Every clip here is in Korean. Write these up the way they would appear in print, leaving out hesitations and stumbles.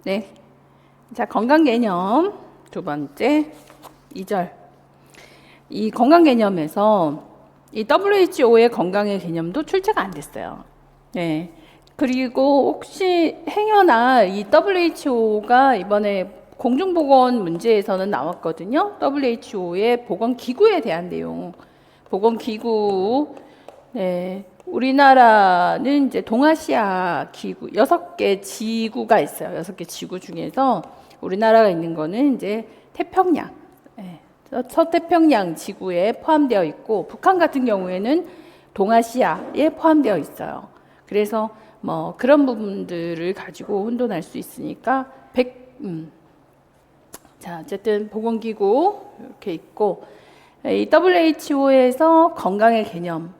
네. 자, 건강 개념 두 번째 2절. 이 건강 개념에서 이 WHO의 건강의 개념도 출제가 안 됐어요. 네. 그리고 혹시 행여나 이 WHO가 이번에 공중보건 문제에서는 나왔거든요. WHO의 보건기구에 대한 내용. 보건기구, 네. 우리나라는 이제 동아시아 기구, 6개 지구가 있어요. 6개 지구 중에서 우리나라가 있는 거는 이제 태평양, 네. 서태평양 지구에 포함되어 있고, 북한 같은 경우에는 동아시아에 포함되어 있어요. 그래서 뭐 그런 부분들을 가지고 혼돈할 수 있으니까 자, 어쨌든 보건기구 이렇게 있고, 이 WHO에서 건강의 개념,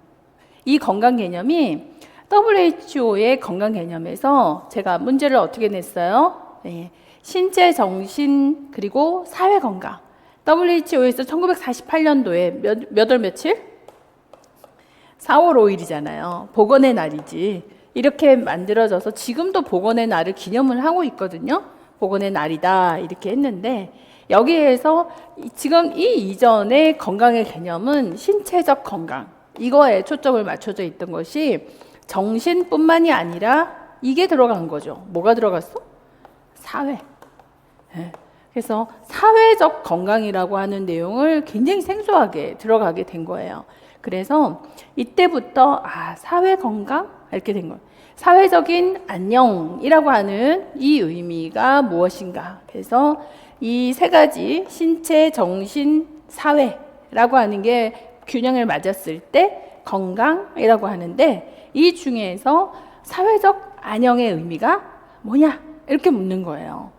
이 건강 개념이 WHO의 건강 개념에서 제가 문제를 어떻게 냈어요? 네. 신체, 정신, 그리고 사회 건강. WHO에서 1948년도에 몇 월 며칠? 4월 5일이잖아요. 보건의 날이지. 이렇게 만들어져서 지금도 보건의 날을 기념을 하고 있거든요. 보건의 날이다 이렇게 했는데, 여기에서 지금 이 이전의 건강의 개념은 신체적 건강, 이거에 초점을 맞춰져 있던 것이 정신뿐만이 아니라 이게 들어간 거죠. 뭐가 들어갔어? 사회. 네. 그래서 사회적 건강이라고 하는 내용을 굉장히 생소하게 들어가게 된 거예요. 그래서 이때부터 사회 건강? 이렇게 된 거예요. 사회적인 안녕이라고 하는 이 의미가 무엇인가. 그래서 이 세 가지 신체, 정신, 사회라고 하는 게 균형을 맞았을 때 건강이라고 하는데, 이 중에서 사회적 안녕의 의미가 뭐냐? 이렇게 묻는 거예요.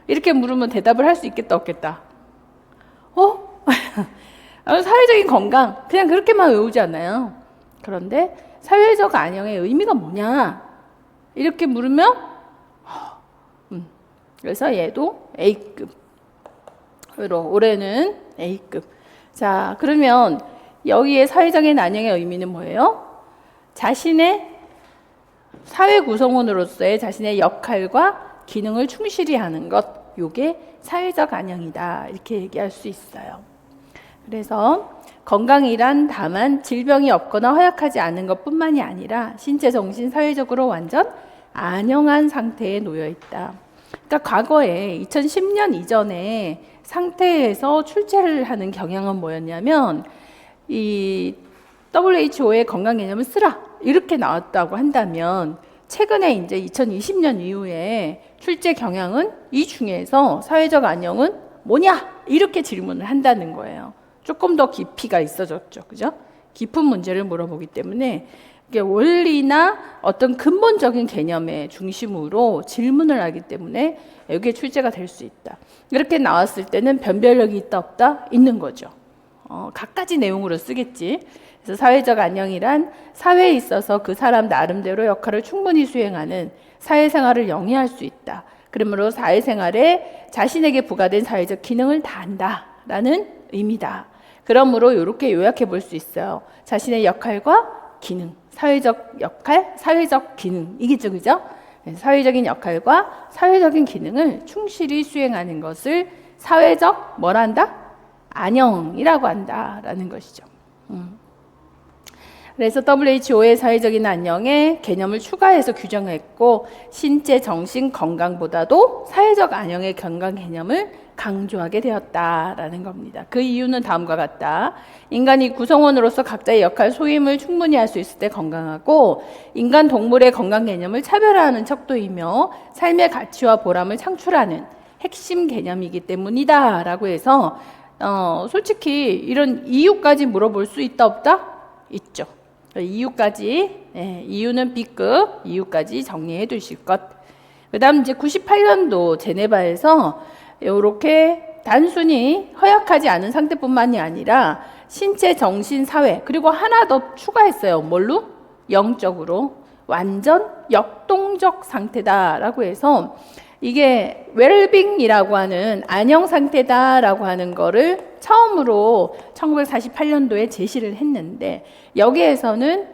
이렇게 물으면 대답을 할 수 있겠다 없겠다? 사회적인 건강 그냥 그렇게만 외우지 않아요. 그런데 사회적 안녕의 의미가 뭐냐? 이렇게 물으면 그래서 얘도 A급. 올해는 A급. 자, 그러면 여기에 사회적인 안녕의 의미는 뭐예요? 자신의 사회 구성원으로서의 자신의 역할과 기능을 충실히 하는 것, 요게 사회적 안녕이다 이렇게 얘기할 수 있어요. 그래서 건강이란 다만 질병이 없거나 허약하지 않은 것뿐만이 아니라 신체, 정신, 사회적으로 완전 안녕한 상태에 놓여 있다. 그러니까 과거에 2010년 이전에 상태에서 출제를 하는 경향은 뭐였냐면, 이 WHO의 건강 개념을 쓰라 이렇게 나왔다고 한다면, 최근에 이제 2020년 이후에 출제 경향은 이 중에서 사회적 안녕은 뭐냐 이렇게 질문을 한다는 거예요. 조금 더 깊이가 있어졌죠, 그죠? 깊은 문제를 물어보기 때문에 이게 원리나 어떤 근본적인 개념의 중심으로 질문을 하기 때문에 여기에 출제가 될 수 있다. 이렇게 나왔을 때는 변별력이 있다 없다? 있는 거죠. 갖가지 내용으로 쓰겠지. 그래서 사회적 안녕이란 사회에 있어서 그 사람 나름대로 역할을 충분히 수행하는 사회생활을 영위할 수 있다. 그러므로 사회생활에 자신에게 부과된 사회적 기능을 다한다라는 의미다. 그러므로 이렇게 요약해 볼 수 있어요. 자신의 역할과 기능, 사회적 역할, 사회적 기능, 이게죠, 그죠? 사회적인 역할과 사회적인 기능을 충실히 수행하는 것을 사회적 뭐라 한다? 안녕이라고 한다라는 것이죠. 그래서 WHO의 사회적인 안녕에 개념을 추가해서 규정했고, 신체, 정신 건강보다도 사회적 안녕의 건강 개념을 강조하게 되었다라는 겁니다. 그 이유는 다음과 같다. 인간이 구성원으로서 각자의 역할, 소임을 충분히 할 수 있을 때 건강하고, 인간, 동물의 건강 개념을 차별화하는 척도이며 삶의 가치와 보람을 창출하는 핵심 개념이기 때문이다 라고 해서 솔직히 이런 이유까지 물어볼 수 있다 없다? 있죠. 이유까지, 이유는 B급, 이유까지 정리해 두실 것. 그 다음 이제 98년도 제네바에서 이렇게 단순히 허약하지 않은 상태뿐만이 아니라 신체, 정신, 사회, 그리고 하나 더 추가했어요. 뭘로? 영적으로 완전 역동적 상태다라고 해서, 이게 웰빙이라고 하는 안녕 상태다라고 하는 거를 처음으로 1948년도에 제시를 했는데, 여기에서는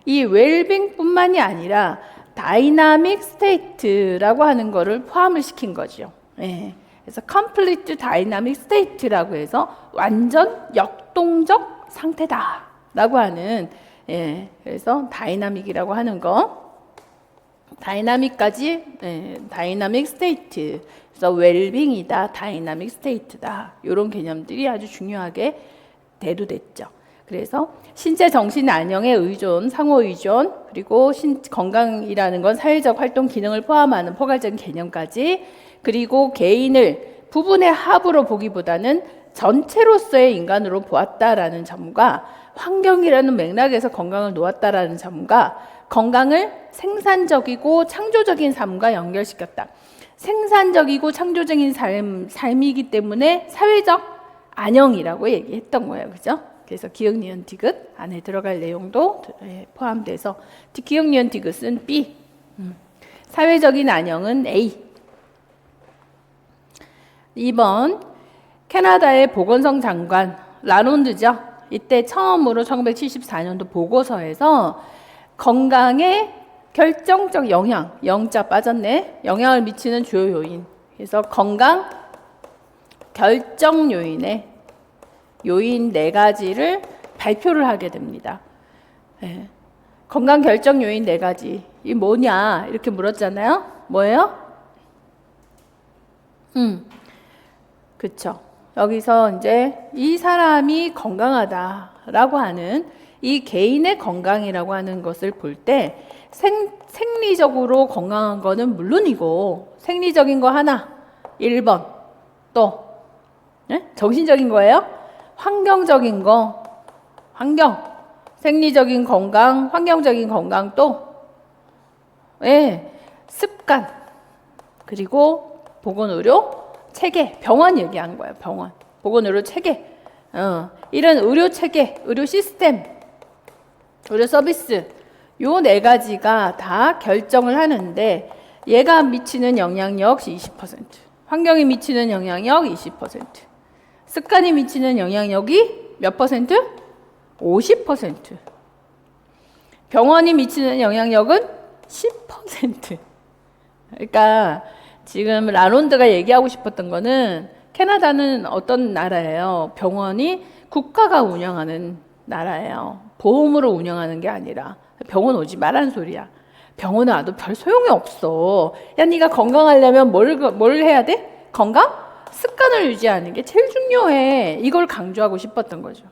이 웰빙뿐만이 아니라 다이나믹 스테이트라고 하는 거를 포함을 시킨 거죠. 예. 그래서 complete dynamic state라고 해서 완전 역동적 상태다라고 하는, 예. 그래서 다이나믹이라고 하는 거, 다이나믹까지, 예. 다이나믹 스테이트, 그래서 웰빙이다, 다이나믹 스테이트다, 이런 개념들이 아주 중요하게 대두됐죠. 그래서 신체 정신 안녕의 의존, 상호 의존, 그리고 건강이라는 건 사회적 활동 기능을 포함하는 포괄적인 개념까지, 그리고 개인을 부분의 합으로 보기보다는 전체로서의 인간으로 보았다라는 점과 환경이라는 맥락에서 건강을 놓았다라는 점과 건강을 생산적이고 창조적인 삶과 연결시켰다. 생산적이고 창조적인 삶이기 때문에 사회적 안녕이라고 얘기했던 거예요. 그죠? 그래서 기억, 니은, 디귿 안에 들어갈 내용도 포함돼서 기억, 니은, 디귿은 B, 사회적인 안녕은 A. 2번 캐나다의 보건성 장관 라론드죠. 이때 처음으로 1974년도 보고서에서 건강에 결정적 영향, 영자 빠졌네. 영향을 미치는 주요 요인. 그래서 건강 결정 요인의 요인 4가지를 발표를 하게 됩니다. 네. 건강 결정 요인 4가지. 이 뭐냐? 이렇게 물었잖아요. 뭐예요? 그쵸. 여기서 이제 이 사람이 건강하다라고 하는 이 개인의 건강이라고 하는 것을 볼 때 생리적으로 건강한 거는 물론이고 생리적인 거 하나 1번 또 네? 정신적인 거예요? 환경적인 거 환경 생리적인 건강 환경적인 건강 또 네, 습관 그리고 보건의료 체계 병원 얘기한 거예요. 병원 보건의료 체계 이런 의료 체계 의료 시스템 의료 서비스 요 4가지가 다 결정을 하는데 얘가 미치는 영향력 20%, 환경이 미치는 영향력 20%, 습관이 미치는 영향력이 몇 퍼센트? 50%. 병원이 미치는 영향력은 10%. 그러니까 지금 라론드가 얘기하고 싶었던 거는 캐나다는 어떤 나라예요? 병원이 국가가 운영하는 나라예요. 보험으로 운영하는 게 아니라 병원 오지 말라는 소리야. 병원 와도 별 소용이 없어. 야, 네가 건강하려면 뭘 해야 돼? 건강? 습관을 유지하는 게 제일 중요해. 이걸 강조하고 싶었던 거죠.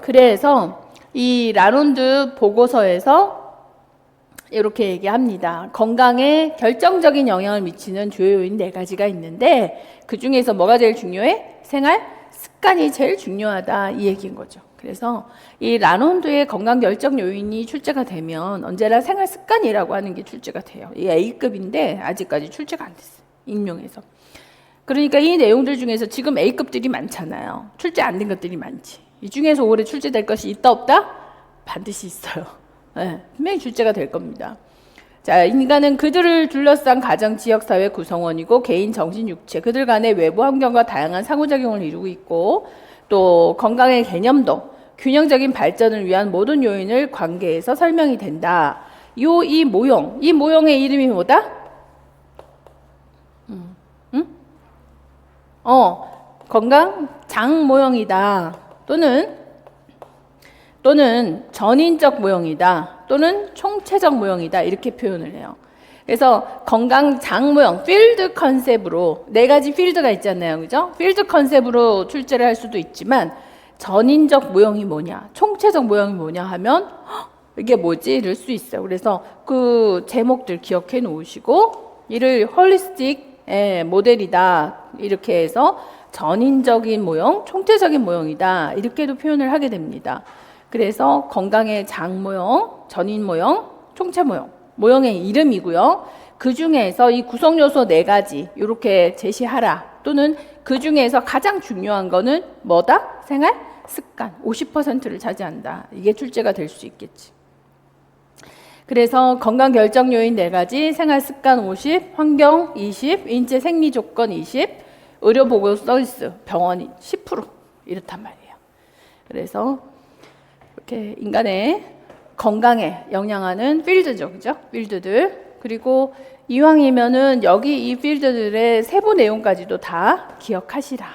그래서 이 라론드 보고서에서 이렇게 얘기합니다. 건강에 결정적인 영향을 미치는 주요 요인 4가지가 있는데 그 중에서 뭐가 제일 중요해? 생활 습관이 제일 중요하다 이 얘기인 거죠. 그래서 이 라론드의 건강 결정 요인이 출제가 되면 언제나 생활 습관이라고 하는 게 출제가 돼요. 이 A급인데 아직까지 출제가 안 됐어요. 인용해서. 그러니까 이 내용들 중에서 지금 A급들이 많잖아요. 출제 안 된 것들이 많지. 이 중에서 올해 출제될 것이 있다 없다? 반드시 있어요. 네, 분명히 출제가 될 겁니다. 자, 인간은 그들을 둘러싼 가정, 지역, 사회 구성원이고 개인, 정신, 육체, 그들 간의 외부 환경과 다양한 상호작용을 이루고 있고 또 건강의 개념도 균형적인 발전을 위한 모든 요인을 관계해서 설명이 된다. 이 모형의 이름이 뭐다? 건강 장 모형이다. 또는 전인적 모형이다. 또는 총체적 모형이다. 이렇게 표현을 해요. 그래서 건강 장 모형, 필드 컨셉으로 4가지 필드가 있잖아요. 그죠? 필드 컨셉으로 출제를 할 수도 있지만 전인적 모형이 뭐냐, 총체적 모형이 뭐냐 하면 이게 뭐지? 이럴 수 있어요. 그래서 그 제목들 기억해 놓으시고 이를 홀리스틱 모델이다. 이렇게 해서 전인적인 모형, 총체적인 모형이다. 이렇게도 표현을 하게 됩니다. 그래서 건강의 장 모형, 전인 모형, 총체 모형, 모형의 이름이고요. 그 중에서 이 구성 요소 4가지 이렇게 제시하라. 또는 그 중에서 가장 중요한 거는 뭐다? 생활 습관 50%를 차지한다. 이게 출제가 될 수 있겠지. 그래서 건강 결정 요인 4가지, 생활 습관 50, 환경 20, 인체 생리 조건 20, 의료 보고 서비스 병원이 10% 이렇단 말이에요. 그래서 이렇게 인간의 건강에 영향하는 필드죠, 그죠? 필드들. 그리고 이왕이면은 여기 이 필드들의 세부 내용까지도 다 기억하시라.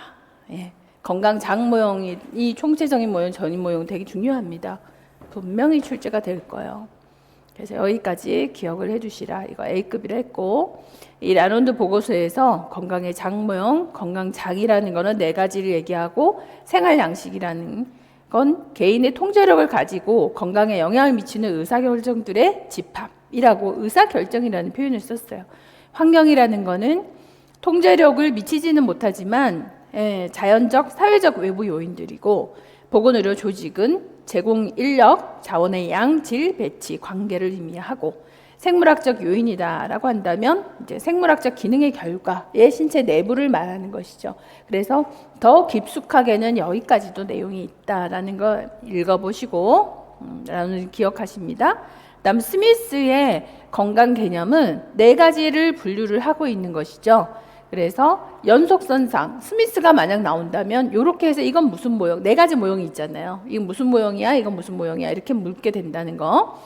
예. 건강 장 모형이 이 총체적인 모형, 전인 모형 되게 중요합니다. 분명히 출제가 될 거예요. 그래서 여기까지 기억을 해주시라. 이거 A급이라 했고, 이 라논드 보고서에서 건강의 장 모형, 건강장이라는 거는 네 가지를 얘기하고, 생활 양식이라는 건 개인의 통제력을 가지고 건강에 영향을 미치는 의사결정들의 집합이라고, 의사결정이라는 표현을 썼어요. 환경이라는 거는 통제력을 미치지는 못하지만 자연적, 사회적 외부 요인들이고, 보건의료 조직은 제공 인력, 자원의 양, 질, 배치, 관계를 의미하고, 생물학적 요인이다라고 한다면 이제 생물학적 기능의 결과의 신체 내부를 말하는 것이죠. 그래서 더 깊숙하게는 여기까지도 내용이 있다라는 거 읽어보시고 기억하십니다. 그다음 스미스의 건강 개념은 네 가지를 분류를 하고 있는 것이죠. 그래서 연속선상, 스미스가 만약 나온다면 이렇게 해서 이건 무슨 모형, 네 가지 모형이 있잖아요. 이건 무슨 모형이야, 이건 무슨 모형이야, 이렇게 묻게 된다는 거.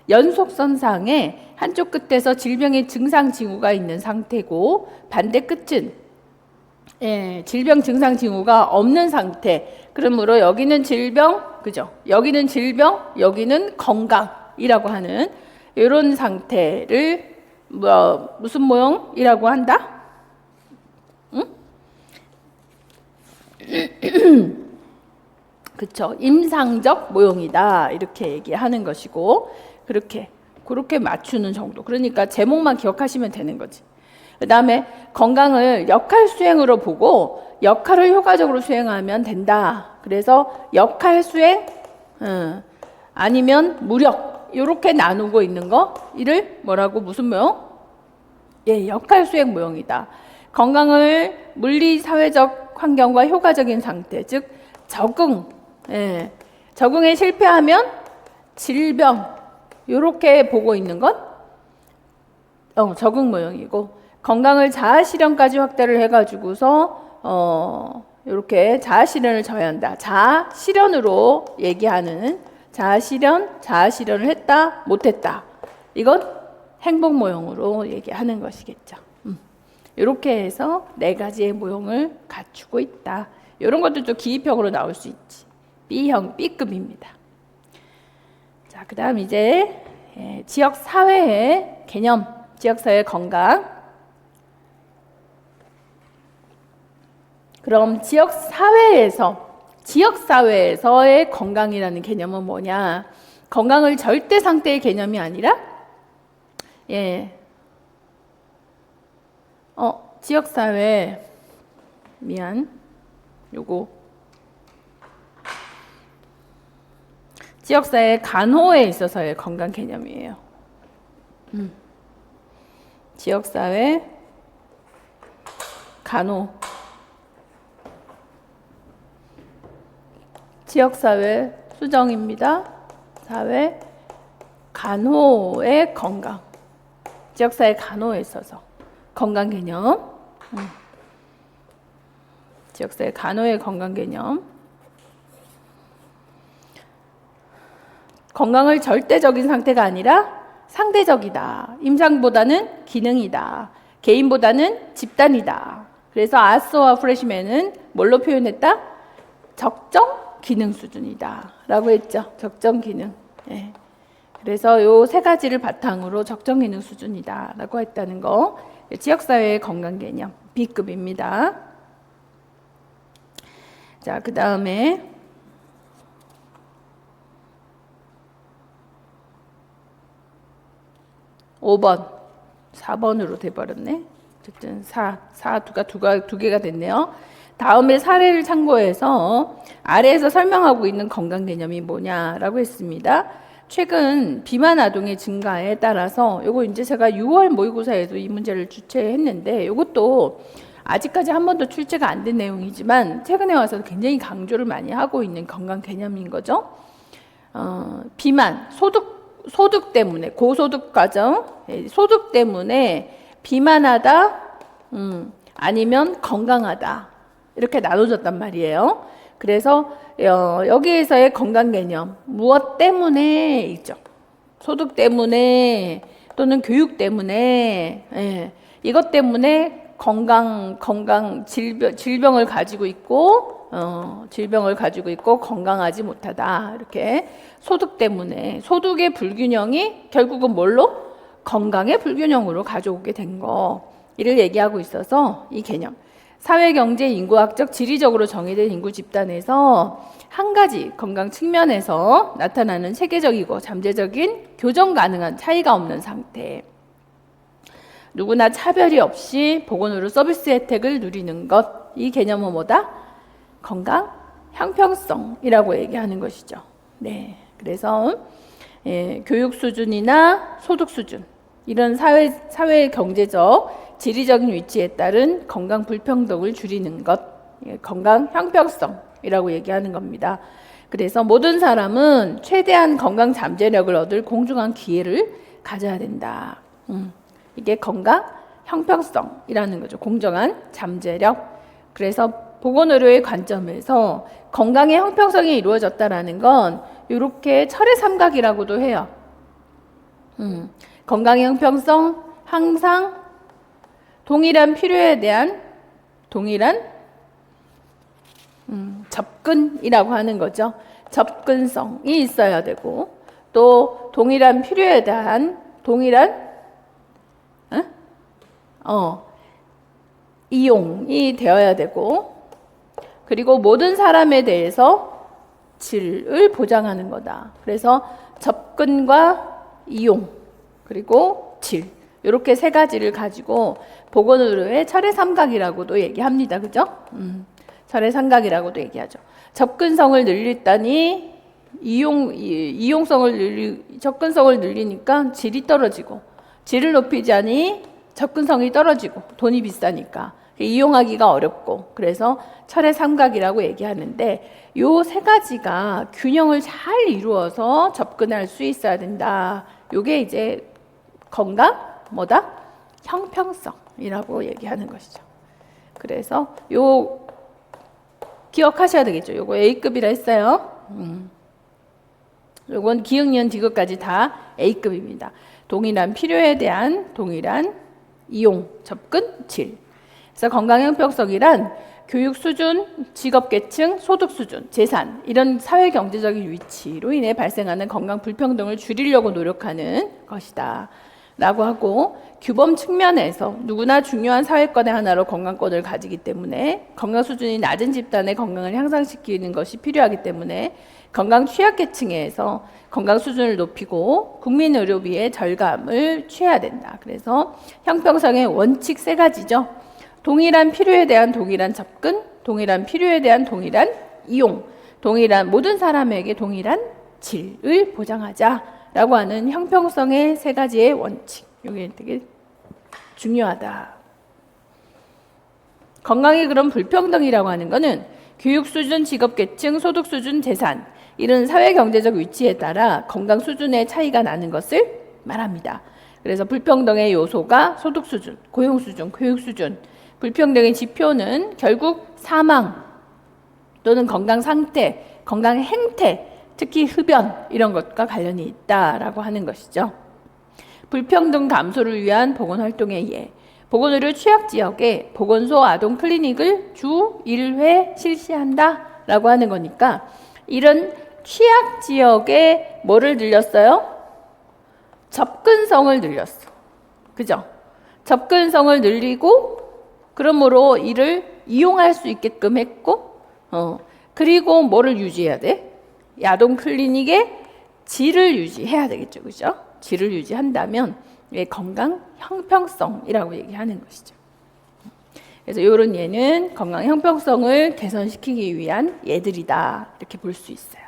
연속선상에 한쪽 끝에서 질병의 증상 징후가 있는 상태고, 반대 끝은 질병 증상 징후가 없는 상태. 그러므로 여기는 질병, 그죠? 여기는 질병, 여기는 건강이라고 하는 이런 상태를 무슨 모형이라고 한다? 그쵸. 임상적 모형이다. 이렇게 얘기하는 것이고, 그렇게 맞추는 정도. 그러니까 제목만 기억하시면 되는 거지. 그 다음에 건강을 역할 수행으로 보고, 역할을 효과적으로 수행하면 된다. 그래서 역할 수행, 아니면 무력, 이렇게 나누고 있는 거, 이를 뭐라고, 무슨 모형? 역할 수행 모형이다. 건강을 물리, 사회적 환경과 효과적인 상태, 즉 적응, 적응에 실패하면 질병, 이렇게 보고 있는 건 적응 모형이고, 건강을 자아 실현까지 확대를 해가지고서 이렇게 자아 실현을 저해한다. 자아 실현으로 얘기하는 자아 실현을 했다, 못했다. 이건 행복 모형으로 얘기하는 것이겠죠. 이렇게 해서 네 가지의 모형을 갖추고 있다. 이런 것도 좀 기입형으로 나올 수 있지. B형, B급입니다. 자, 그 다음 이제 지역사회의 개념, 지역사회 건강. 그럼 지역사회에서의 건강이라는 개념은 뭐냐? 건강을 절대 상태의 개념이 아니라, 지역사회, 지역사회 간호에 있어서의 건강 개념이에요. 지역사회 간호, 지역사회 수정입니다. 사회 간호의 건강, 지역사회 간호에 있어서 건강 개념, 지역사회 간호의 건강 개념. 건강을 절대적인 상태가 아니라 상대적이다. 임상보다는 기능이다. 개인보다는 집단이다. 그래서 아스와 프레시맨은 뭘로 표현했다? 적정 기능 수준이다 라고 했죠. 적정 기능. 그래서 요 세 가지를 바탕으로 적정 기능 수준이다 라고 했다는 거. 지역사회의 건강 개념 B급입니다. 자, 그 다음에 5번, 4번으로 돼버렸네. 어쨌든 2 개가 됐네요. 다음에 사례를 참고해서 아래에서 설명하고 있는 건강 개념이 뭐냐라고 했습니다. 최근 비만 아동의 증가에 따라서 요거 이제 제가 6월 모의고사에도 이 문제를 주최했는데, 요것도 아직까지 한 번도 출제가 안 된 내용이지만 최근에 와서 굉장히 강조를 많이 하고 있는 건강 개념인 거죠. 비만, 소득 때문에, 고소득 가정, 소득 때문에 비만하다, 아니면 건강하다, 이렇게 나눠졌단 말이에요. 그래서 여기에서의 건강 개념, 무엇 때문에 있죠. 소득 때문에 또는 교육 때문에, 예, 이것 때문에 질병을 가지고 있고, 질병을 가지고 있고 건강하지 못하다. 이렇게 소득 때문에, 소득의 불균형이 결국은 뭘로? 건강의 불균형으로 가져오게 된 거. 이를 얘기하고 있어서 이 개념. 사회, 경제, 인구학적, 지리적으로 정의된 인구 집단에서 한 가지 건강 측면에서 나타나는 체계적이고 잠재적인 교정 가능한 차이가 없는 상태. 누구나 차별이 없이 보건의료 서비스 혜택을 누리는 것. 이 개념은 뭐다? 건강 형평성이라고 얘기하는 것이죠. 네, 그래서 교육 수준이나 소득 수준, 이런 사회 경제적 지리적인 위치에 따른 건강 불평등을 줄이는 것, 건강 형평성이라고 얘기하는 겁니다. 그래서 모든 사람은 최대한 건강 잠재력을 얻을 공정한 기회를 가져야 된다. 이게 건강 형평성이라는 거죠. 공정한 잠재력. 그래서 보건의료의 관점에서 건강의 형평성이 이루어졌다라는 건 이렇게 철의 삼각이라고도 해요. 건강의 형평성, 항상 동일한 필요에 대한 동일한 접근이라고 하는 거죠. 접근성이 있어야 되고, 또 동일한 필요에 대한 동일한 이용이 되어야 되고, 그리고 모든 사람에 대해서 질을 보장하는 거다. 그래서 접근과 이용, 그리고 질, 이렇게 세 가지를 가지고 보건의료의 철의 삼각이라고도 얘기합니다. 그죠? 철의 삼각이라고도 얘기하죠. 접근성을 늘리다니 접근성을 늘리니까 질이 떨어지고, 질을 높이자니 접근성이 떨어지고, 돈이 비싸니까 이용하기가 어렵고, 그래서 철의 삼각이라고 얘기하는데, 요 세 가지가 균형을 잘 이루어서 접근할 수 있어야 된다. 요게 이제 건강 뭐다? 형평성이라고 얘기하는 것이죠. 그래서 요 기억하셔야 되겠죠. 요거 A급이라 했어요. 요건 기역, 니은, 디귿까지 다 A급입니다. 동일한 필요에 대한 동일한 이용, 접근, 질. 그래서 건강 형평성이란 교육 수준, 직업 계층, 소득 수준, 재산, 이런 사회 경제적인 위치로 인해 발생하는 건강 불평등을 줄이려고 노력하는 것이다 라고 하고, 규범 측면에서 누구나 중요한 사회권의 하나로 건강권을 가지기 때문에 건강 수준이 낮은 집단의 건강을 향상시키는 것이 필요하기 때문에 건강 취약계층에서 건강 수준을 높이고 국민 의료비의 절감을 취해야 된다. 그래서 형평성의 원칙 세 가지죠. 동일한 필요에 대한 동일한 접근, 동일한 필요에 대한 동일한 이용, 동일한 모든 사람에게 동일한 질을 보장하자라고 하는 형평성의 세 가지의 원칙. 이게 되게 중요하다. 건강의 그런 불평등이라고 하는 것은 교육 수준, 직업 계층, 소득 수준, 재산, 이런 사회 경제적 위치에 따라 건강 수준의 차이가 나는 것을 말합니다. 그래서 불평등의 요소가 소득 수준, 고용 수준, 교육 수준. 불평등의 지표는 결국 사망 또는 건강 상태, 건강 행태, 특히 흡연 이런 것과 관련이 있다라고 하는 것이죠. 불평등 감소를 위한 보건활동의 예. 보건의료 취약지역에 보건소 아동 클리닉을 주 1회 실시한다라고 하는 거니까, 이런 취약지역에 뭐를 늘렸어요? 접근성을 늘렸어. 그죠? 접근성을 늘리고, 그러므로 이를 이용할 수 있게끔 했고, 그리고 뭐를 유지해야 돼? 아동 클리닉의 질을 유지해야 되겠죠. 그죠? 질을 유지한다면 건강 형평성이라고 얘기하는 것이죠. 그래서 이런 예는 건강 형평성을 개선시키기 위한 예들이다, 이렇게 볼 수 있어요.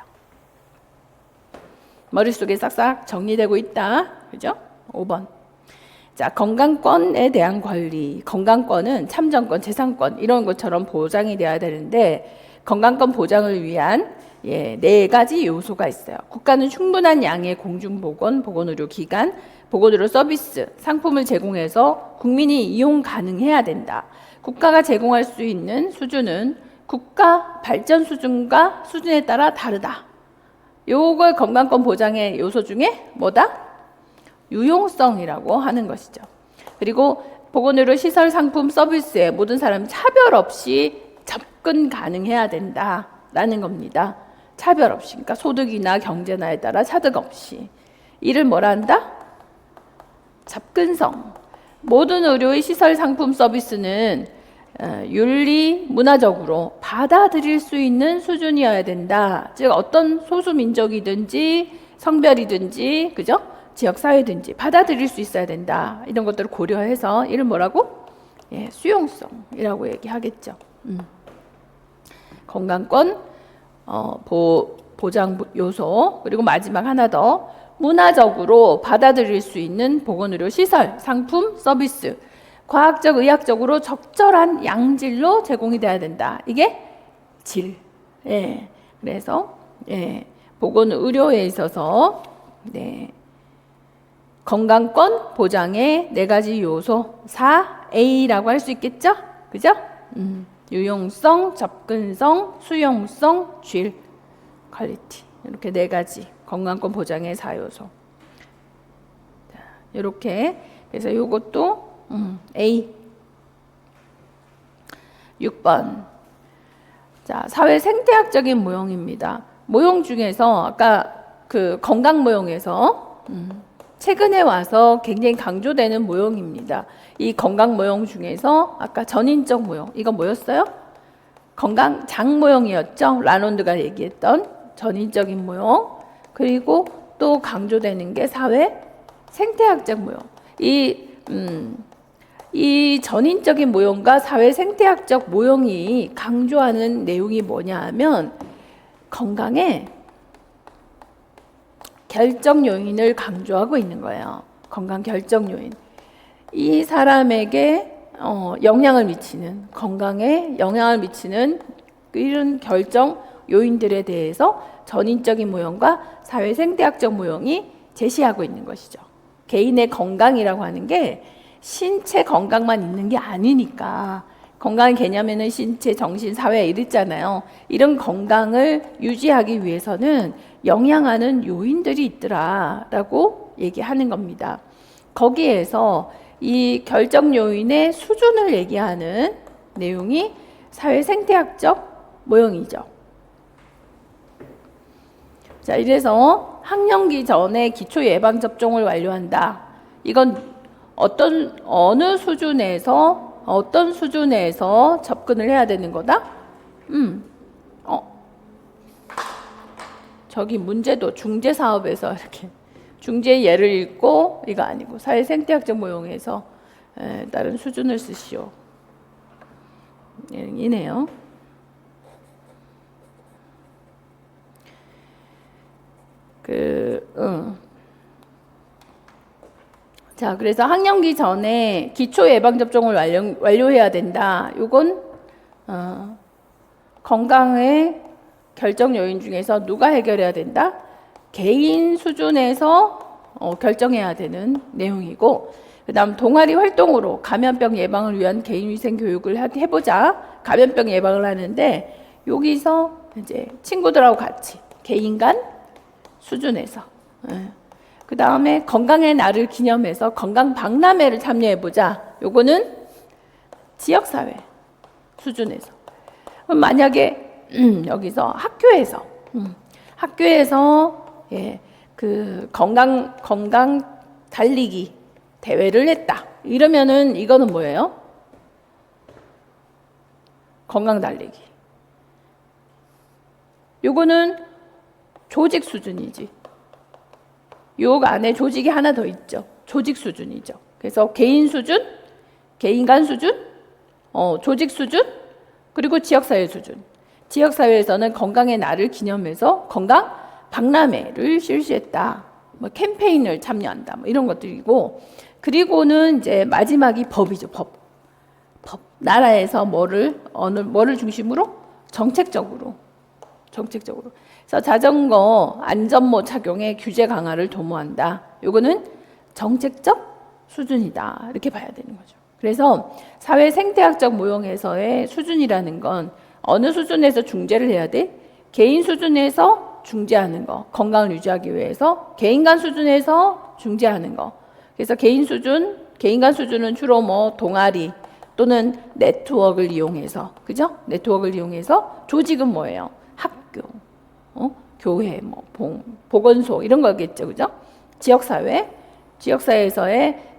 머릿속에 싹싹 정리되고 있다. 그죠? 5번. 자, 건강권에 대한 권리. 건강권은 참정권, 재산권 이런 것처럼 보장이 돼야 되는데, 건강권 보장을 위한 네 가지 요소가 있어요. 국가는 충분한 양의 공중보건, 보건의료기관, 보건의료 서비스, 상품을 제공해서 국민이 이용 가능해야 된다. 국가가 제공할 수 있는 수준은 국가 발전 수준과 수준에 따라 다르다. 요걸 건강권 보장의 요소 중에 뭐다? 유용성이라고 하는 것이죠. 그리고 보건의료 시설, 상품, 서비스에 모든 사람 차별 없이 접근 가능해야 된다라는 겁니다. 차별 없이, 그러니까 소득이나 경제나에 따라 차득 없이. 이를 뭐라 한다? 접근성. 모든 의료의 시설, 상품, 서비스는 윤리, 문화적으로 받아들일 수 있는 수준이어야 된다. 즉 어떤 소수 민족이든지 성별이든지 그죠? 지역 사회든지 받아들일 수 있어야 된다. 이런 것들을 고려해서 이를 뭐라고? 수용성이라고 얘기하겠죠. 건강권 보장 요소. 그리고 마지막 하나 더, 문화적으로 받아들일 수 있는 보건의료 시설, 상품, 서비스, 과학적, 의학적으로 적절한 양질로 제공이 돼야 된다. 이게 질. 그래서 보건의료에 있어서 건강권 보장의 4가지 요소 4A라고 할 수 있겠죠? 그죠? 유용성, 접근성, 수용성, 질, 퀄리티. 이렇게 4가지 건강권 보장의 4요소. 이렇게 그래서 이것도 A. 6번. 자, 사회 생태학적인 모형입니다. 모형 중에서 아까 그 건강 모형에서 최근에 와서 굉장히 강조되는 모형입니다. 이 건강 모형 중에서 아까 전인적 모형, 이거 뭐였어요? 건강 장 모형이었죠. 라논드가 얘기했던 전인적인 모형. 그리고 또 강조되는 게 사회 생태학적 모형. 이 전인적인 모형과 사회 생태학적 모형이 강조하는 내용이 뭐냐 하면 건강의 결정 요인을 강조하고 있는 거예요. 건강 결정 요인. 이 사람에게 영향을 미치는, 건강에 영향을 미치는 이런 결정 요인들에 대해서 전인적인 모형과 사회 생태학적 모형이 제시하고 있는 것이죠. 개인의 건강이라고 하는 게 신체 건강만 있는 게 아니니까, 건강 개념에는 신체, 정신, 사회 이랬잖아요. 이런 건강을 유지하기 위해서는 영향하는 요인들이 있더라라고 얘기하는 겁니다. 거기에서 이 결정 요인의 수준을 얘기하는 내용이 사회 생태학적 모형이죠. 자, 이래서 학령기 전에 기초 예방 접종을 완료한다. 이건 어느 수준에서 접근을 해야 되는 거다? 저기 문제도 중재 사업에서 이렇게 중재 예를 읽고 이거 아니고 사회 생태학적 모형에서 다른 수준을 쓰시오. 이네요. 자, 그래서 학령기 전에 기초 예방 접종을 완료해야 된다. 요건 건강의 결정 요인 중에서 누가 해결해야 된다? 개인 수준에서 결정해야 되는 내용이고, 그다음 동아리 활동으로 감염병 예방을 위한 개인위생 교육을 해보자. 감염병 예방을 하는데 여기서 이제 친구들하고 같이 개인 간 수준에서, 그 다음에 건강의 날을 기념해서 건강 박람회를 참여해보자. 요거는 지역사회 수준에서. 그럼 만약에 여기서 학교에서 그 건강 달리기 대회를 했다. 이러면은 이거는 뭐예요? 건강 달리기. 요거는 조직 수준이지. 요 안에 조직이 하나 더 있죠. 조직 수준이죠. 그래서 개인 수준, 개인 간 수준, 조직 수준, 그리고 지역사회 수준. 지역사회에서는 건강의 날을 기념해서 건강 박람회를 실시했다. 뭐 캠페인을 참여한다. 뭐 이런 것들이고, 그리고는 이제 마지막이 법이죠. 법. 나라에서 뭐를 중심으로? 정책적으로. 그래서 자전거 안전모 착용의 규제 강화를 도모한다. 요거는 정책적 수준이다. 이렇게 봐야 되는 거죠. 그래서 사회 생태학적 모형에서의 수준이라는 건 어느 수준에서 중재를 해야 돼? 개인 수준에서 중재하는 거. 건강을 유지하기 위해서 개인 간 수준에서 중재하는 거. 그래서 개인 간 수준은 주로 뭐 동아리 또는 네트워크를 이용해서, 그죠? 네트워크를 이용해서. 조직은 뭐예요? 학교, 교회, 뭐 보건소 이런 거겠죠, 그죠? 지역사회에서의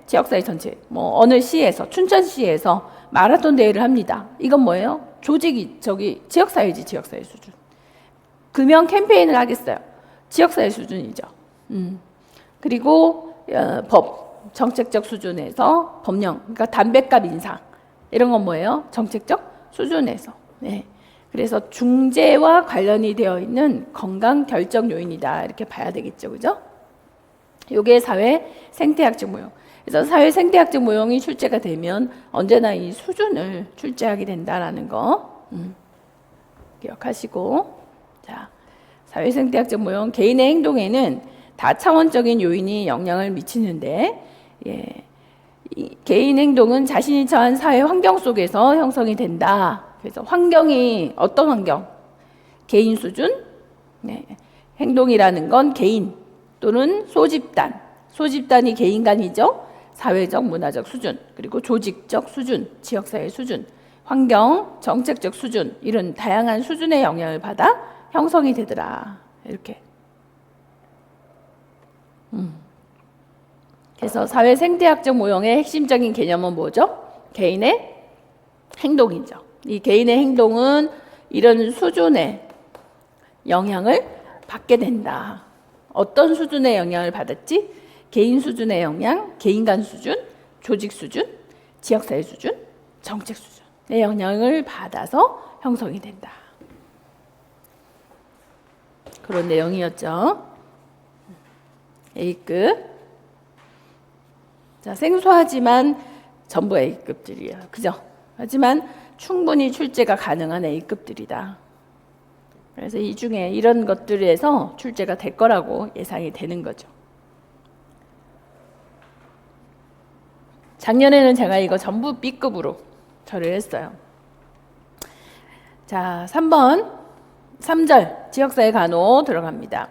지역사회 전체, 뭐 어느 시에서, 춘천시에서 마라톤 대회를 합니다. 이건 뭐예요? 조직이 지역사회지, 지역사회 수준. 금연 캠페인을 하겠어요. 지역사회 수준이죠. 그리고 정책적 수준에서 법령, 그러니까 담배값 인상 이런 건 뭐예요? 정책적 수준에서. 네. 그래서 중재와 관련이 되어 있는 건강 결정 요인이다 이렇게 봐야 되겠죠, 그죠? 이게 사회 생태학적 모형. 그래서 사회 생태학적 모형이 출제가 되면 언제나 이 수준을 출제하게 된다라는 거 기억하시고, 자, 사회 생태학적 모형, 개인의 행동에는 다차원적인 요인이 영향을 미치는데, 개인 행동은 자신이 처한 사회 환경 속에서 형성이 된다. 그래서 환경이 어떤 환경? 개인 수준? 네. 행동이라는 건 개인 또는 소집단이 개인 간이죠. 사회적, 문화적 수준, 그리고 조직적 수준, 지역사회 수준, 환경, 정책적 수준, 이런 다양한 수준의 영향을 받아 형성이 되더라. 이렇게. 그래서 사회 생태학적 모형의 핵심적인 개념은 뭐죠? 개인의 행동이죠. 이 개인의 행동은 이런 수준의 영향을 받게 된다. 어떤 수준의 영향을 받았지? 개인 수준의 영향, 개인 간 수준, 조직 수준, 지역사회 수준, 정책 수준의 영향을 받아서 형성이 된다. 그런 내용이었죠. A급. 자, 생소하지만 전부 A급들이에요. 그죠? 하지만 충분히 출제가 가능한 A급들이다. 그래서 이 중에 이런 것들에서 출제가 될 거라고 예상이 되는 거죠. 작년에는 제가 이거 전부 B급으로 처리했어요. 자, 3절 지역사회 간호 들어갑니다.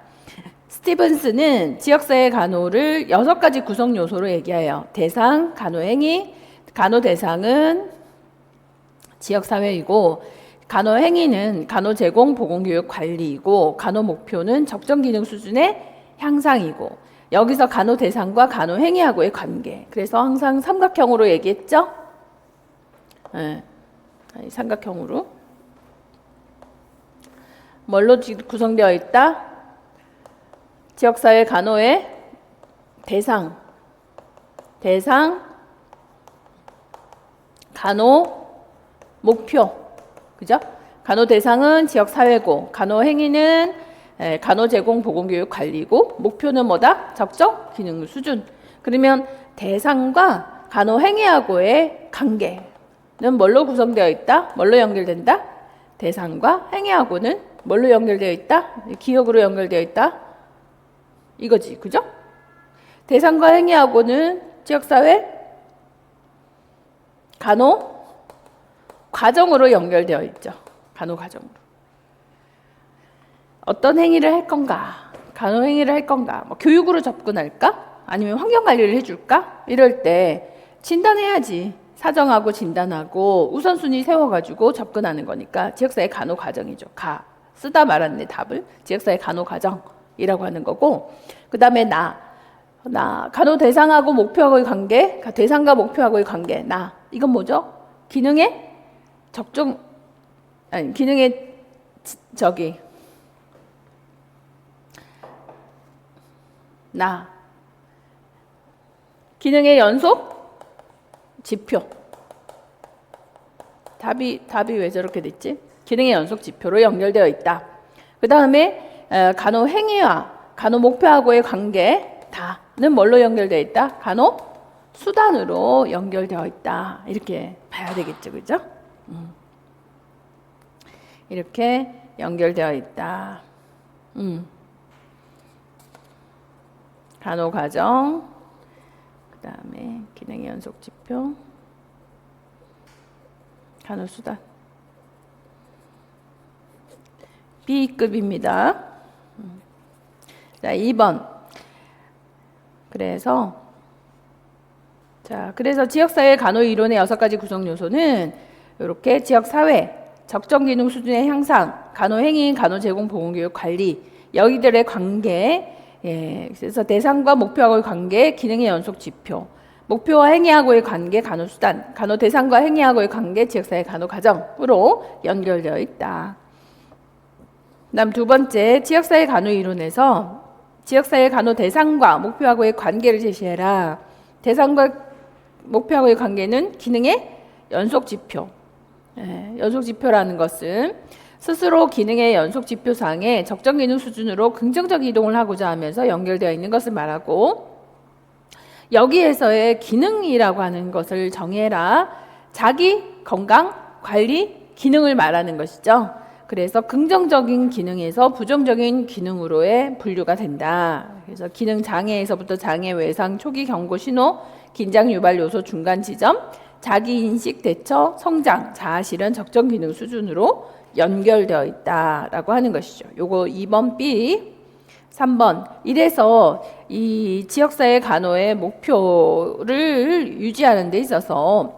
스티븐스는 지역사회 간호를 6가지 구성 요소로 얘기해요. 대상, 간호 행위, 간호 대상은 지역사회이고, 간호 행위는 간호 제공, 보건교육, 관리이고, 간호 목표는 적정 기능 수준의 향상이고, 여기서 간호 대상과 간호 행위하고의 관계. 그래서 항상 삼각형으로 얘기했죠? 네. 삼각형으로. 뭘로 구성되어 있다? 지역사회 간호의 대상, 간호, 목표. 그죠? 간호 대상은 지역사회고, 간호 행위는 간호 제공, 보건교육, 관리고, 목표는 뭐다? 적정 기능 수준. 그러면 대상과 간호 행위하고의 관계는 뭘로 구성되어 있다? 뭘로 연결된다? 대상과 행위하고는 뭘로 연결되어 있다? 기억으로 연결되어 있다? 이거지, 그죠? 대상과 행위하고는 지역사회, 간호, 과정으로 연결되어 있죠. 간호 과정으로. 어떤 행위를 할 건가? 간호 행위를 할 건가? 뭐 교육으로 접근할까? 아니면 환경관리를 해줄까? 이럴 때 진단해야지. 사정하고 진단하고 우선순위 세워가지고 접근하는 거니까 지역사회 간호 과정이죠. 쓰다 말았네, 답을. 지역사회 간호 과정이라고 하는 거고, 그 다음에 간호 대상하고 목표하고의 관계, 대상과 목표하고의 관계, 이건 뭐죠? 기능의 기능의 연속 지표. 답이 왜 저렇게 됐지? 기능의 연속 지표로 연결되어 있다. 그 다음에 간호 행위와 간호 목표하고의 관계 다는 뭘로 연결되어 있다? 간호 수단으로 연결되어 있다. 이렇게 봐야 되겠죠, 그죠? 이렇게 연결되어 있다. 간호 과정, 그 다음에 기능의 연속 지표, 간호 수단. B급입니다. 자, 2번. 그래서 지역사회 간호 이론의 6가지 구성 요소는 이렇게 지역사회, 적정기능 수준의 향상, 간호행위, 간호제공, 보건교육, 관리, 여기들의 관계, 그래서 대상과 목표하고의 관계, 기능의 연속 지표, 목표와 행위하고의 관계, 간호수단, 간호 대상과 행위하고의 관계, 지역사회 간호과정으로 연결되어 있다. 그다음 2번째, 지역사회 간호 이론에서 지역사회 간호 대상과 목표하고의 관계를 제시해라. 대상과 목표하고의 관계는 기능의 연속지표. 연속지표라는 것은 스스로 기능의 연속지표상에 적정기능 수준으로 긍정적 이동을 하고자 하면서 연결되어 있는 것을 말하고, 여기에서의 기능이라고 하는 것을 정해라. 자기 건강, 관리, 기능을 말하는 것이죠. 그래서 긍정적인 기능에서 부정적인 기능으로의 분류가 된다. 그래서 기능 장애에서부터 장애 외상, 초기 경고 신호, 긴장 유발 요소 중간 지점, 자기 인식 대처, 성장, 자아 실현, 적정 기능 수준으로 연결되어 있다라고 하는 것이죠. 요거 2번 B. 3번. 이래서 이 지역사회 간호의 목표를 유지하는 데 있어서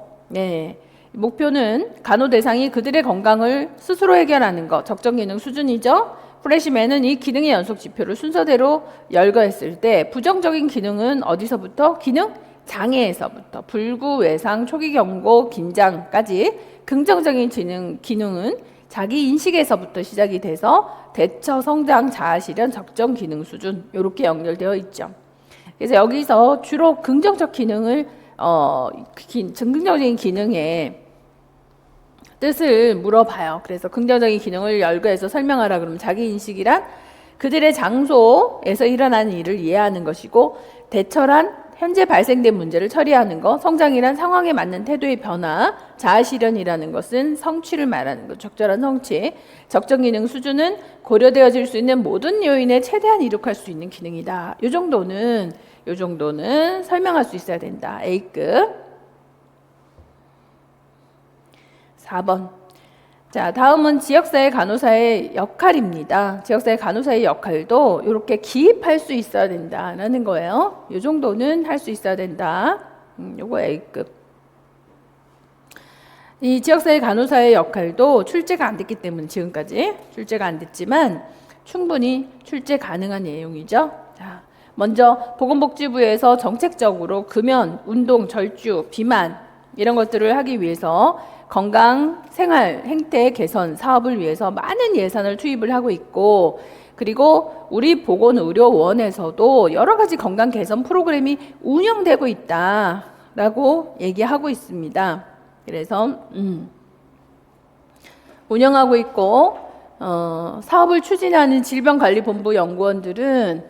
목표는 간호 대상이 그들의 건강을 스스로 해결하는 것, 적정 기능 수준이죠. 프레시맨은 이 기능의 연속 지표를 순서대로 열거했을 때 부정적인 기능은 어디서부터? 기능 장애에서부터 불구, 외상, 초기 경고, 긴장까지, 긍정적인 기능은 자기 인식에서부터 시작이 돼서 대처, 성장, 자아 실현, 적정 기능 수준 이렇게 연결되어 있죠. 그래서 여기서 주로 긍정적 기능을 긍정적인 기능의 뜻을 물어봐요. 그래서 긍정적인 기능을 열거해서 설명하라 그러면 자기 인식이란 그들의 장소에서 일어나는 일을 이해하는 것이고, 대처란 현재 발생된 문제를 처리하는 것, 성장이란 상황에 맞는 태도의 변화, 자아 실현이라는 것은 성취를 말하는 것, 적절한 성취, 적정 기능 수준은 고려되어질 수 있는 모든 요인에 최대한 이룩할 수 있는 기능이다. 요 정도는 설명할 수 있어야 된다. A급. 4번. 자, 다음은 지역사회 간호사의 역할입니다. 지역사회 간호사의 역할도 이렇게 기입할 수 있어야 된다라는 거예요. 이 정도는 할 수 있어야 된다. 요거 A급. 이 지역사회 간호사의 역할도 출제가 안 됐기 때문에 지금까지 출제가 안 됐지만 충분히 출제 가능한 내용이죠. 자, 먼저 보건복지부에서 정책적으로 금연, 운동, 절주, 비만 이런 것들을 하기 위해서 건강, 생활, 행태 개선 사업을 위해서 많은 예산을 투입을 하고 있고, 그리고 우리 보건의료원에서도 여러 가지 건강 개선 프로그램이 운영되고 있다라고 얘기하고 있습니다. 그래서 운영하고 있고, 사업을 추진하는 질병관리본부 연구원들은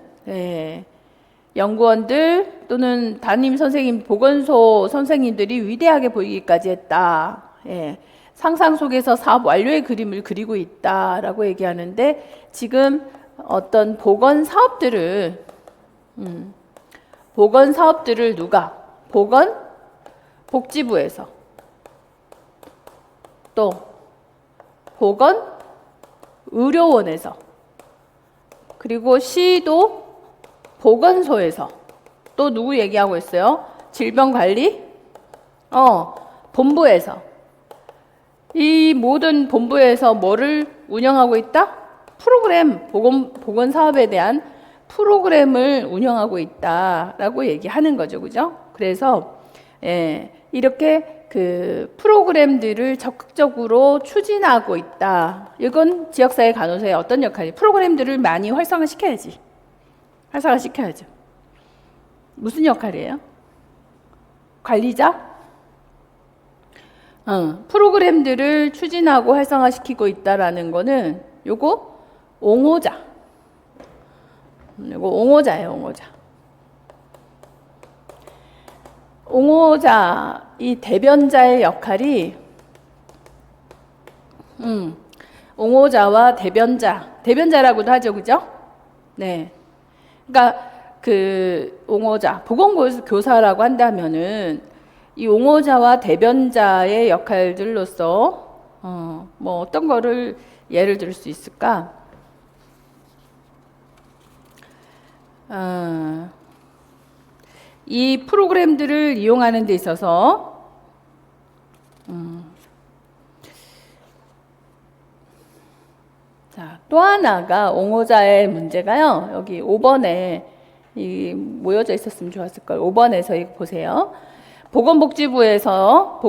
연구원들 또는 담임 선생님, 보건소 선생님들이 위대하게 보이기까지 했다. 상상 속에서 사업 완료의 그림을 그리고 있다라고 얘기하는데, 지금 어떤 보건 사업들을 누가? 복지부에서, 또 보건의료원에서, 그리고 시도 보건소에서, 또 누구 얘기하고 있어요? 질병관리 본부에서. 이 모든 본부에서 뭐를 운영하고 있다? 프로그램, 보건 사업에 대한 프로그램을 운영하고 있다라고 얘기하는 거죠, 그죠? 그래서 이렇게 그 프로그램들을 적극적으로 추진하고 있다. 이건 지역사회 간호사의 어떤 역할이? 프로그램들을 많이 활성화시켜야죠. 무슨 역할이에요? 관리자? 프로그램들을 추진하고 활성화시키고 있다라는 거는 요거 옹호자예요. 옹호자, 이 대변자의 역할이 옹호자와 대변자라고도 하죠, 그죠? 네. 그러니까 그 옹호자, 보건교사라고 한다면은 이 옹호자와 대변자의 역할들로서 뭐 어떤 거를 예를 들 수 있을까? 이 프로그램들을 이용하는 데 있어서 자, 또 하나가 옹호자의 문제가요. 여기 5번에 이 모여져 있었으면 좋았을 걸. 5번에서 이거 보세요. 보건복지부에서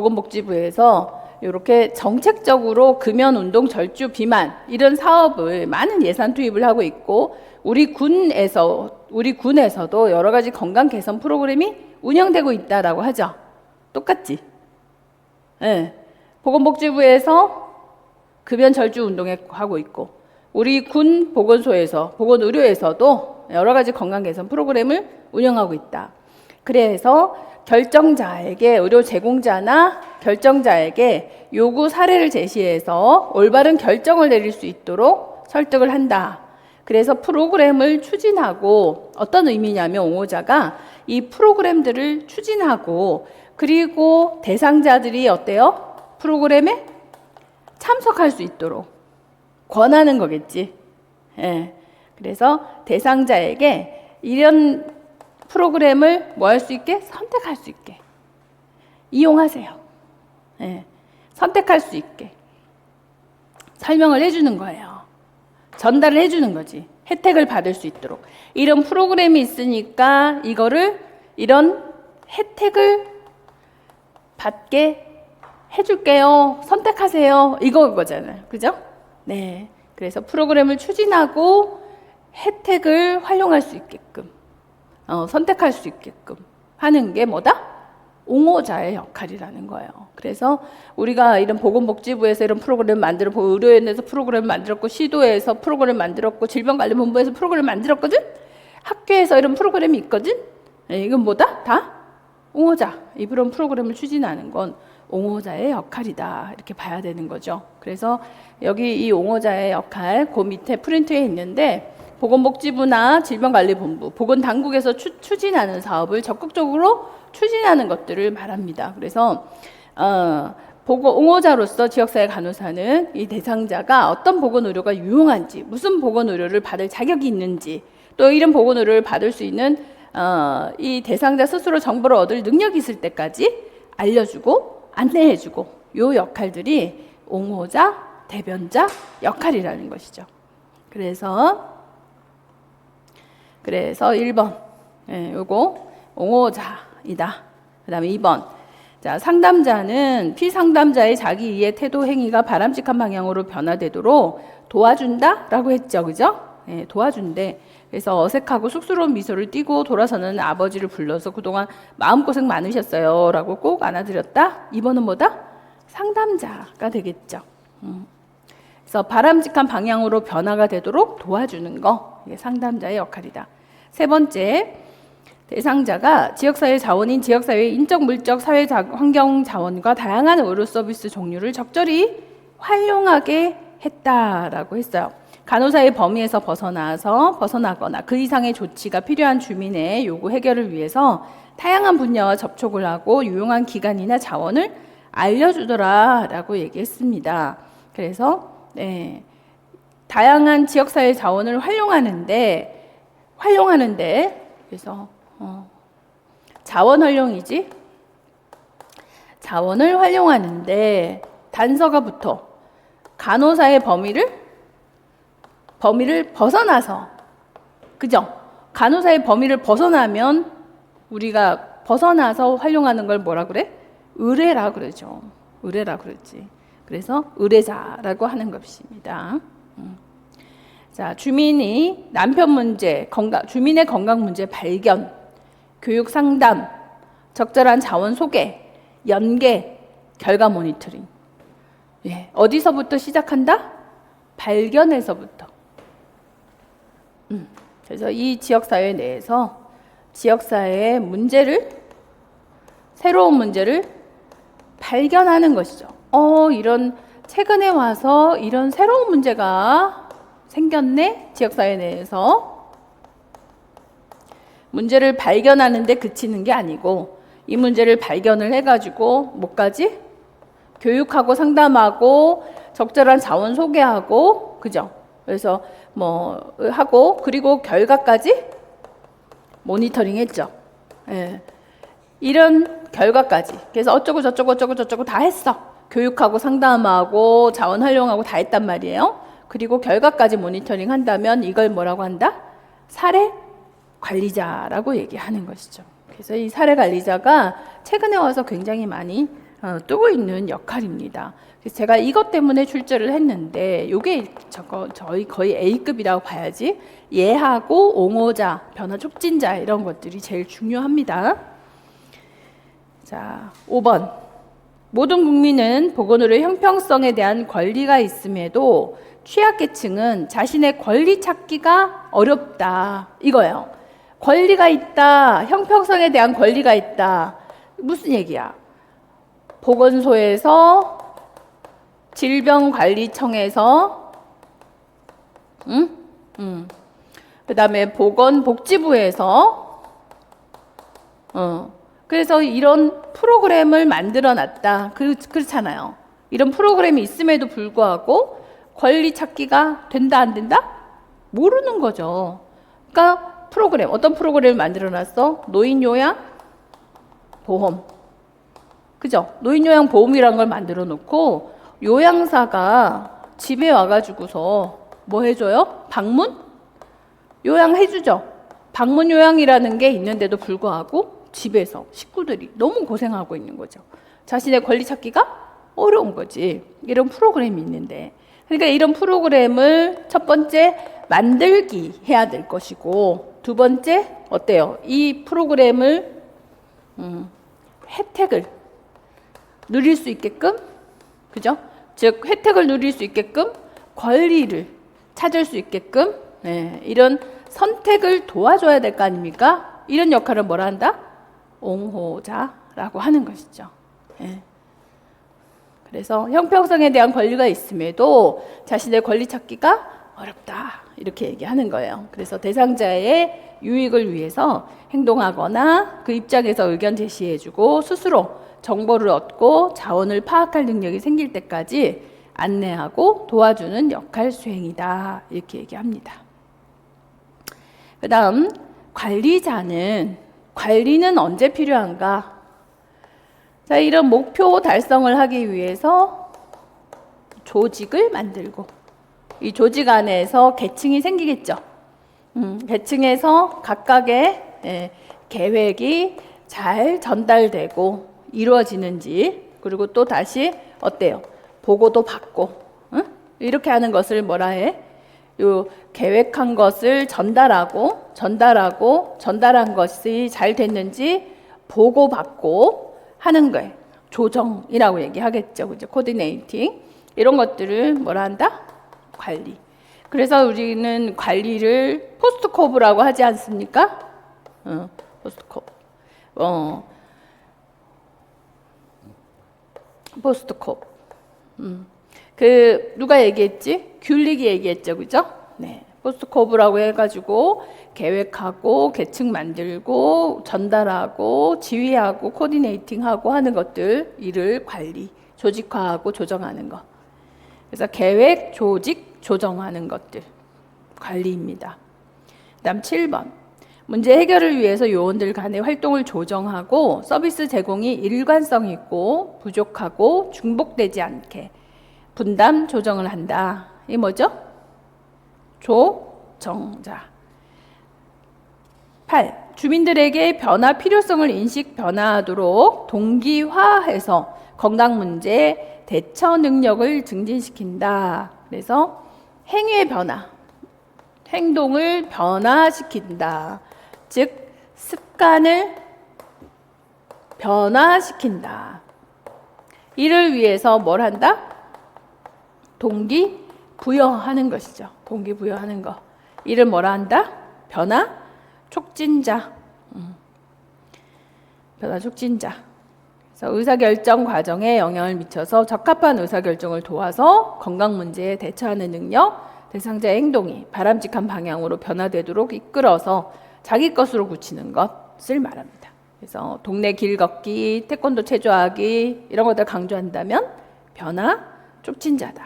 이렇게 정책적으로 금연, 운동, 절주, 비만 이런 사업을 많은 예산 투입을 하고 있고 우리 군에서도 여러 가지 건강 개선 프로그램이 운영되고 있다라고 하죠. 똑같지? 네. 보건복지부에서 금연, 절주, 운동에 하고 있고 우리 군 보건소에서 보건의료에서도 여러 가지 건강 개선 프로그램을 운영하고 있다. 그래서 결정자에게 의료 제공자나 결정자에게 요구 사례를 제시해서 올바른 결정을 내릴 수 있도록 설득을 한다. 그래서 프로그램을 추진하고 어떤 의미냐면 옹호자가 이 프로그램들을 추진하고 그리고 대상자들이 어때요? 프로그램에 참석할 수 있도록 권하는 거겠지. 예. 그래서 대상자에게 이런 프로그램을 뭐 할 수 있게? 선택할 수 있게. 이용하세요. 예. 선택할 수 있게. 설명을 해주는 거예요. 전달을 해주는 거지. 혜택을 받을 수 있도록. 이런 프로그램이 있으니까 이런 혜택을 받게 해줄게요. 선택하세요. 이거잖아요. 그죠? 네. 그래서 프로그램을 추진하고 혜택을 활용할 수 있게끔, 선택할 수 있게끔 하는 게 뭐다? 옹호자의 역할이라는 거예요. 그래서 우리가 이런 보건복지부에서 이런 프로그램 만들었고, 의료원에서 프로그램 만들었고, 시도에서 프로그램 만들었고, 질병관리본부에서 프로그램 만들었거든? 학교에서 이런 프로그램이 있거든? 이건 뭐다? 다 옹호자. 이런 프로그램을 추진하는 건 옹호자의 역할이다. 이렇게 봐야 되는 거죠. 그래서 여기 이 옹호자의 역할, 그 밑에 프린트에 있는데 보건복지부나 질병관리본부, 보건당국에서 추진하는 사업을 적극적으로 추진하는 것들을 말합니다. 그래서 옹호자로서 지역사회 간호사는 이 대상자가 어떤 보건의료가 유용한지, 무슨 보건의료를 받을 자격이 있는지, 또 이런 보건의료를 받을 수 있는 이 대상자 스스로 정보를 얻을 능력이 있을 때까지 알려주고 안내해주고 요 역할들이 옹호자, 대변자 역할이라는 것이죠. 그래서 1번 요거 옹호자이다. 그 다음에 2번 자, 상담자는 피상담자의 자기 이해 태도 행위가 바람직한 방향으로 변화되도록 도와준다 라고 했죠. 그죠? 네, 도와준대. 그래서 어색하고 쑥스러운 미소를 띠고 돌아서는 아버지를 불러서 그동안 마음고생 많으셨어요 라고 꼭 안아드렸다. 2번은 뭐다? 상담자가 되겠죠. 그래서 바람직한 방향으로 변화가 되도록 도와주는 거, 이게 상담자의 역할이다. 3번째, 대상자가 지역사회 자원인 지역사회의 인적, 물적, 사회 환경 자원과 다양한 의료 서비스 종류를 적절히 활용하게 했다라고 했어요. 간호사의 범위에서 벗어나거나 그 이상의 조치가 필요한 주민의 요구 해결을 위해서 다양한 분야와 접촉을 하고 유용한 기관이나 자원을 알려주더라라고 얘기했습니다. 그래서 다양한 지역사회 자원을 활용하는데 그래서 자원 활용이지. 자원을 활용하는데 단서가 붙어. 간호사의 범위를 벗어나서, 그죠? 간호사의 범위를 벗어나면 우리가 벗어나서 활용하는 걸 뭐라 그래? 의뢰라 그러죠. 의뢰라 그랬지. 그래서 의뢰자라고 하는 것입니다. 자, 주민의 난편 문제, 주민의 건강 문제 발견, 교육 상담, 적절한 자원 소개, 연계, 결과 모니터링. 예, 어디서부터 시작한다? 발견에서부터. 그래서 이 지역사회 내에서 지역사회의 새로운 문제를 발견하는 것이죠. 이런 최근에 와서 이런 새로운 문제가 생겼네? 지역사회 내에서. 문제를 발견하는데 그치는 게 아니고 이 문제를 발견을 해가지고 뭐까지? 교육하고 상담하고 적절한 자원 소개하고, 그죠? 그래서 하고 그리고 결과까지 모니터링 했죠. 예. 이런 결과까지. 그래서 어쩌고 저쩌고 다 했어. 교육하고 상담하고 자원 활용하고 다 했단 말이에요. 그리고 결과까지 모니터링 한다면 이걸 뭐라고 한다? 사례 관리자라고 얘기하는 것이죠. 그래서 이 사례 관리자가 최근에 와서 굉장히 많이 뜨고 있는 역할입니다. 그래서 제가 이것 때문에 출제를 했는데 이게 저희 거의 A급이라고 봐야지. 예하고 옹호자, 변화 촉진자 이런 것들이 제일 중요합니다. 자, 5번. 모든 국민은 보건의료 형평성에 대한 권리가 있음에도 취약계층은 자신의 권리 찾기가 어렵다. 이거예요. 권리가 있다. 형평성에 대한 권리가 있다. 무슨 얘기야? 보건소에서, 질병관리청에서, 그 다음에 보건복지부에서, 그래서 이런 프로그램을 만들어 놨다. 그렇잖아요. 이런 프로그램이 있음에도 불구하고 권리 찾기가 된다, 안 된다? 모르는 거죠. 그러니까 프로그램, 어떤 프로그램을 만들어 놨어? 노인요양 보험. 그죠? 노인요양 보험이란 걸 만들어 놓고 요양사가 집에 와가지고서 뭐 해줘요? 방문? 요양해주죠. 방문 요양이라는 게 있는데도 불구하고 집에서 식구들이 너무 고생하고 있는 거죠. 자신의 권리 찾기가 어려운 거지. 이런 프로그램이 있는데. 그러니까 이런 프로그램을 첫 번째 만들기 해야 될 것이고, 두 번째 어때요? 이 프로그램을 혜택을 누릴 수 있게끔, 그죠? 즉 혜택을 누릴 수 있게끔 권리를 찾을 수 있게끔 이런 선택을 도와줘야 될 거 아닙니까? 이런 역할을 뭐라 한다? 옹호자라고 하는 것이죠. 그래서 형평성에 대한 권리가 있음에도 자신의 권리 찾기가 어렵다. 이렇게 얘기하는 거예요. 그래서 대상자의 유익을 위해서 행동하거나 그 입장에서 의견 제시해주고 스스로 정보를 얻고 자원을 파악할 능력이 생길 때까지 안내하고 도와주는 역할 수행이다. 이렇게 얘기합니다. 그 다음 관리는 언제 필요한가? 자, 이런 목표 달성을 하기 위해서 조직을 만들고 이 조직 안에서 계층이 생기겠죠. 계층에서 각각의 계획이 잘 전달되고 이루어지는지, 그리고 또 다시 어때요? 보고도 받고, 이렇게 하는 것을 뭐라 해? 요 계획한 것을 전달한 것이 잘 됐는지 보고받고 하는 거예요. 조정이라고 얘기하겠죠. 그죠? 코디네이팅. 이런 것들을 뭐라 한다? 관리. 그래서 우리는 관리를 포스트코브라고 하지 않습니까? 포스트코브. 포스트코브. 누가 얘기했지? 귤릭이 얘기했죠. 그죠? 네. 포스트코브라고 해가지고 계획하고 계층 만들고 전달하고 지휘하고 코디네이팅하고 하는 것들, 이를 관리, 조직화하고 조정하는 것. 그래서 계획, 조직, 조정하는 것들 관리입니다. 그다음 7번. 문제 해결을 위해서 요원들 간의 활동을 조정하고 서비스 제공이 일관성 있고 부족하고 중복되지 않게 분담 조정을 한다. 이게 뭐죠? 조정자. 8. 주민들에게 변화 필요성을 인식 변화하도록 동기화해서 건강 문제 대처 능력을 증진시킨다. 그래서 행위의 변화, 행동을 변화시킨다. 즉 습관을 변화시킨다. 이를 위해서 뭘 한다? 동기부여하는 것이죠. 동기부여하는 것. 이를 뭐라 한다? 변화 촉진자. 변화 촉진자. 그래서 의사결정 과정에 영향을 미쳐서 적합한 의사결정을 도와서 건강 문제에 대처하는 능력, 대상자의 행동이 바람직한 방향으로 변화되도록 이끌어서 자기 것으로 굳히는 것을 말합니다. 그래서 동네 길 걷기, 태권도 체조하기 이런 것들 강조한다면 변화 촉진자다.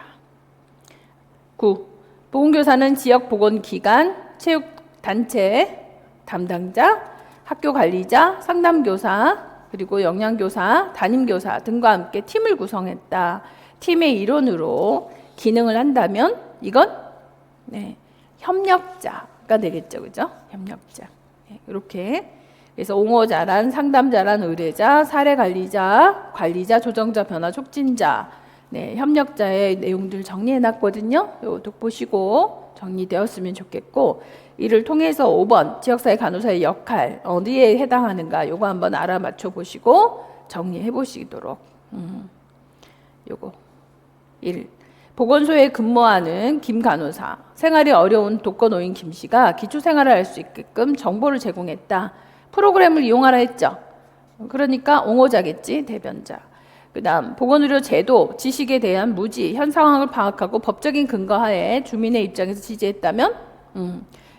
9. 보건교사는 지역 보건기관, 체육단체, 담당자, 학교 관리자, 상담교사, 그리고 영양교사, 담임교사 등과 함께 팀을 구성했다. 팀의 일원으로 기능을 한다면 이건 협력자가 되겠죠, 그죠? 협력자. 이렇게. 그래서 옹호자란 상담자란 의뢰자, 사례관리자, 관리자, 조정자, 변화 촉진자, 협력자의 내용들 정리해놨거든요. 이것도 보시고 정리되었으면 좋겠고, 이를 통해서 5번 지역사회 간호사의 역할 어디에 해당하는가 요거 한번 알아맞혀 보시고 정리해 보시도록. 요거 1. 보건소에 근무하는 김 간호사, 생활이 어려운 독거노인 김 씨가 기초생활을 할 수 있게끔 정보를 제공했다. 프로그램을 이용하라 했죠. 그러니까 옹호자겠지, 대변자. 그 다음 보건의료 제도, 지식에 대한 무지, 현 상황을 파악하고 법적인 근거하에 주민의 입장에서 지지했다면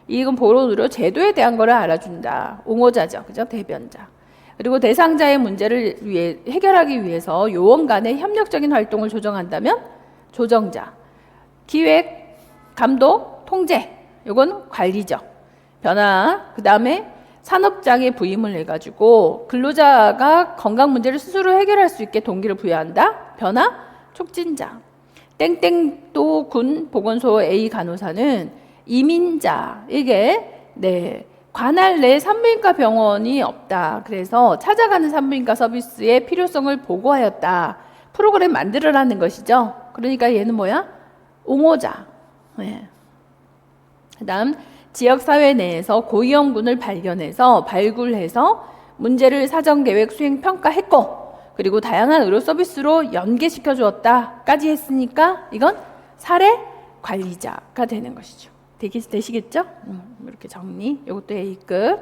이건 보건의료 제도에 대한 거를 알아준다. 옹호자죠, 그죠? 대변자. 그리고 대상자의 문제를 해결하기 위해서 요원 간의 협력적인 활동을 조정한다면 조정자. 기획, 감독, 통제. 요건 관리죠. 변화. 그 다음에 산업장애 부임을 해가지고 근로자가 건강 문제를 스스로 해결할 수 있게 동기를 부여한다. 변화, 촉진자. 땡땡도 군 보건소 A 간호사는 이민자. 이게 관할 내 산부인과 병원이 없다. 그래서 찾아가는 산부인과 서비스의 필요성을 보고하였다. 프로그램 만들어라는 것이죠. 그러니까 얘는 뭐야? 옹호자. 그다음 지역사회 내에서 고위험군을 발굴해서 문제를 사전계획 수행 평가했고, 그리고 다양한 의료 서비스로 연계시켜 주었다까지 했으니까 이건 사례 관리자가 되는 것이죠. 되시겠죠? 이렇게 정리. 이것도 A급.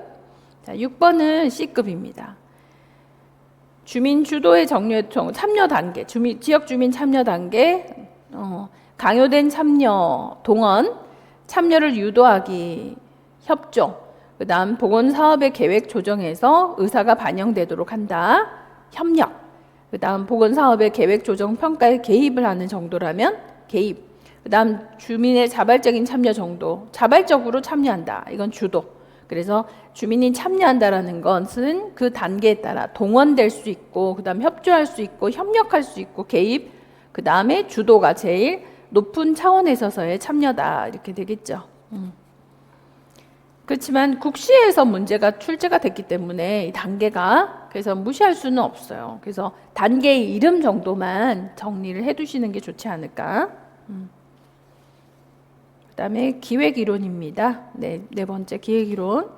자, 6번은 C급입니다. 주민 주도의 참여 단계, 지역 주민 참여 단계, 강요된 참여, 동원, 참여를 유도하기, 협조, 그 다음 보건사업의 계획 조정에서 의사가 반영되도록 한다, 협력, 그 다음 보건사업의 계획 조정 평가에 개입을 하는 정도라면 개입, 그 다음 주민의 자발적인 참여 정도, 자발적으로 참여한다, 이건 주도. 그래서 주민이 참여한다라는 것은 그 단계에 따라 동원될 수 있고, 그 다음 협조할 수 있고, 협력할 수 있고, 개입, 그 다음에 주도가 제일 높은 차원에서의 참여다, 이렇게 되겠죠. 그렇지만 국시에서 문제가 출제가 됐기 때문에 이 단계가 그래서 무시할 수는 없어요. 그래서 단계의 이름 정도만 정리를 해두시는 게 좋지 않을까. 그 다음에 기획이론입니다. 네 번째 기획이론.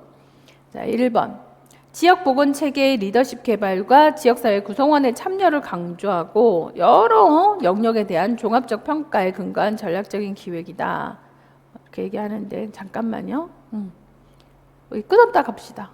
자, 1번. 지역보건체계의 리더십 개발과 지역사회 구성원의 참여를 강조하고 여러 영역에 대한 종합적 평가에 근거한 전략적인 기획이다. 이렇게 얘기하는데 잠깐만요. 끊었다 갑시다.